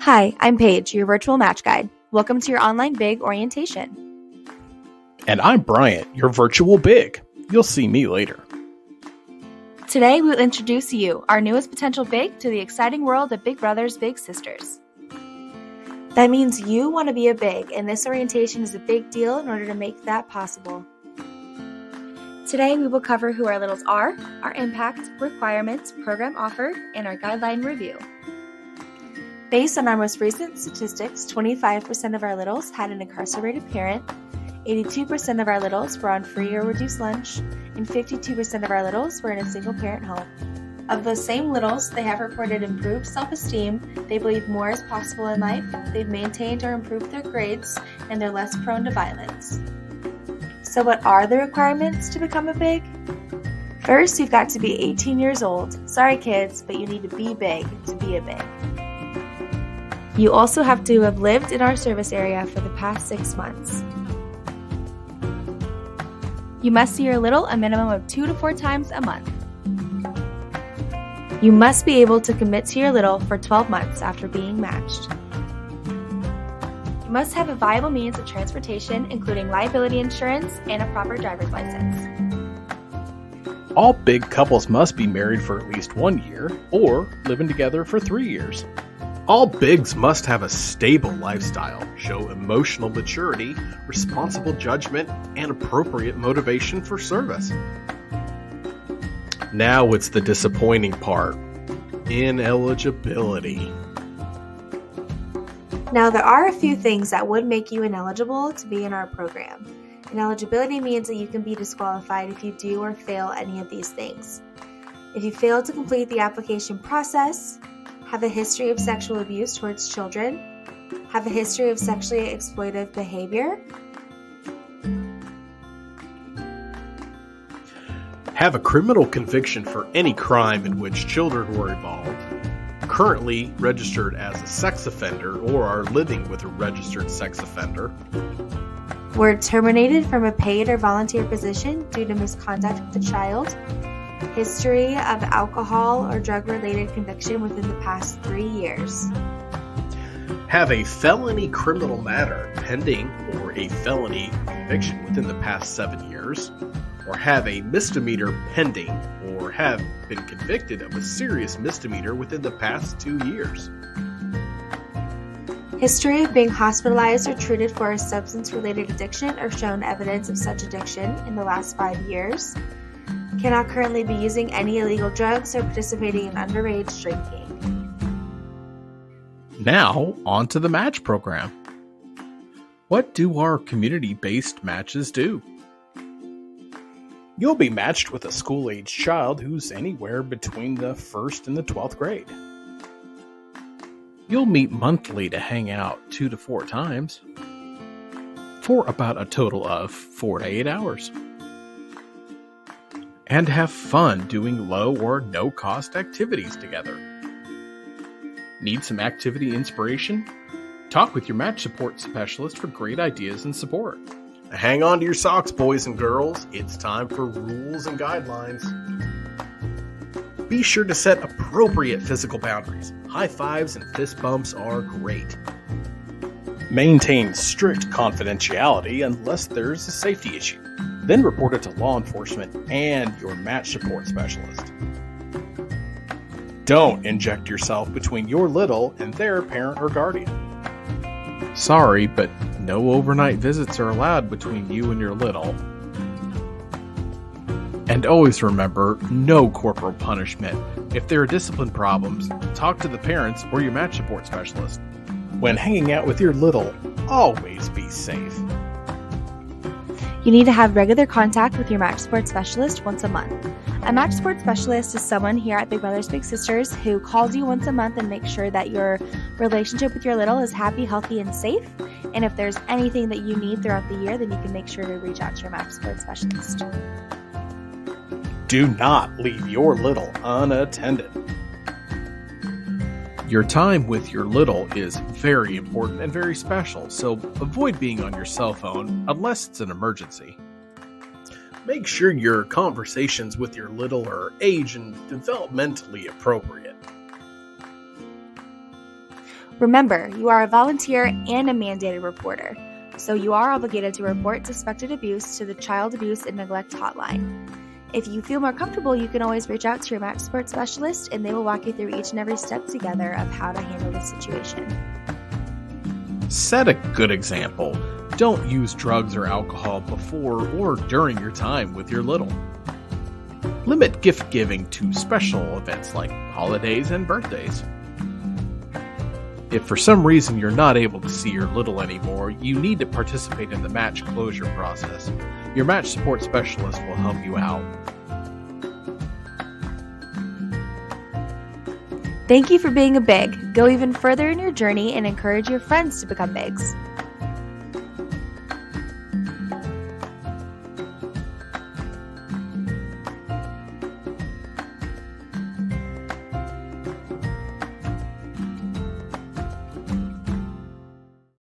Hi, I'm Paige, your virtual match guide. Welcome to your online big orientation. And I'm Bryant, your virtual big. You'll see me later. Today we will introduce you, our newest potential big, to the exciting world of Big Brothers Big Sisters. That means you want to be a big, and this orientation is a big deal in order to make that possible. Today we will cover who our littles are, our impact, requirements, program offer, and our guideline review. Based on our most recent statistics, 25% of our littles had an incarcerated parent, 82% of our littles were on free or reduced lunch, and 52% of our littles were in a single-parent home. Of those same littles, they have reported improved self-esteem, they believe more is possible in life, they've maintained or improved their grades, and they're less prone to violence. So what are the requirements to become a big? First, you've got to be 18 years old. Sorry kids, but you need to be big to be a big. You also have to have lived in our service area for the past 6 months. You must see your little a minimum of 2 to 4 times a month. You must be able to commit to your little for 12 months after being matched. You must have a viable means of transportation, including liability insurance and a proper driver's license. All big couples must be married for at least 1 year or living together for 3 years. All bigs must have a stable lifestyle, show emotional maturity, responsible judgment, and appropriate motivation for service. Now it's the disappointing part. Ineligibility. Now there are a few things that would make you ineligible to be in our program. Ineligibility means that you can be disqualified if you do or fail any of these things. If you fail to complete the application process, have a history of sexual abuse towards children, have a history of sexually exploitive behavior, have a criminal conviction for any crime in which children were involved, currently registered as a sex offender or are living with a registered sex offender, were terminated from a paid or volunteer position due to misconduct with the child, history of alcohol or drug-related conviction within the past 3 years. Have a felony criminal matter pending or a felony conviction within the past 7 years, or have a misdemeanor pending or have been convicted of a serious misdemeanor within the past 2 years. History of being hospitalized or treated for a substance-related addiction or shown evidence of such addiction in the last 5 years. Cannot currently be using any illegal drugs or participating in underage drinking. Now, on to the match program. What do our community-based matches do? You'll be matched with a school-age child who's anywhere between the 1st and the 12th grade. You'll meet monthly to hang out 2 to 4 times for about a total of 4 to 8 hours. And have fun doing low or no-cost activities together. Need some activity inspiration? Talk with your match support specialist for great ideas and support. Hang on to your socks, boys and girls. It's time for rules and guidelines. Be sure to set appropriate physical boundaries. High fives and fist bumps are great. Maintain strict confidentiality unless there's a safety issue. Then report it to law enforcement and your match support specialist. Don't inject yourself between your little and their parent or guardian. Sorry, but no overnight visits are allowed between you and your little. And always remember, no corporal punishment. If there are discipline problems, talk to the parents or your match support specialist. When hanging out with your little, always be safe. You need to have regular contact with your match support specialist once a month. A match support specialist is someone here at Big Brothers Big Sisters who calls you once a month and makes sure that your relationship with your little is happy, healthy, and safe. And if there's anything that you need throughout the year, then you can make sure to reach out to your match support specialist. Do not leave your little unattended. Your time with your little is very important and very special, so avoid being on your cell phone unless it's an emergency. Make sure your conversations with your little are age and developmentally appropriate. Remember, you are a volunteer and a mandated reporter, so you are obligated to report suspected abuse to the Child Abuse and Neglect Hotline. If you feel more comfortable, you can always reach out to your match support specialist, and they will walk you through each and every step together of how to handle the situation. Set a good example. Don't use drugs or alcohol before or during your time with your little. Limit gift giving to special events like holidays and birthdays. If for some reason you're not able to see your little anymore, you need to participate in the match closure process. Your match support specialist will help you out. Thank you for being a big. Go even further in your journey and encourage your friends to become bigs.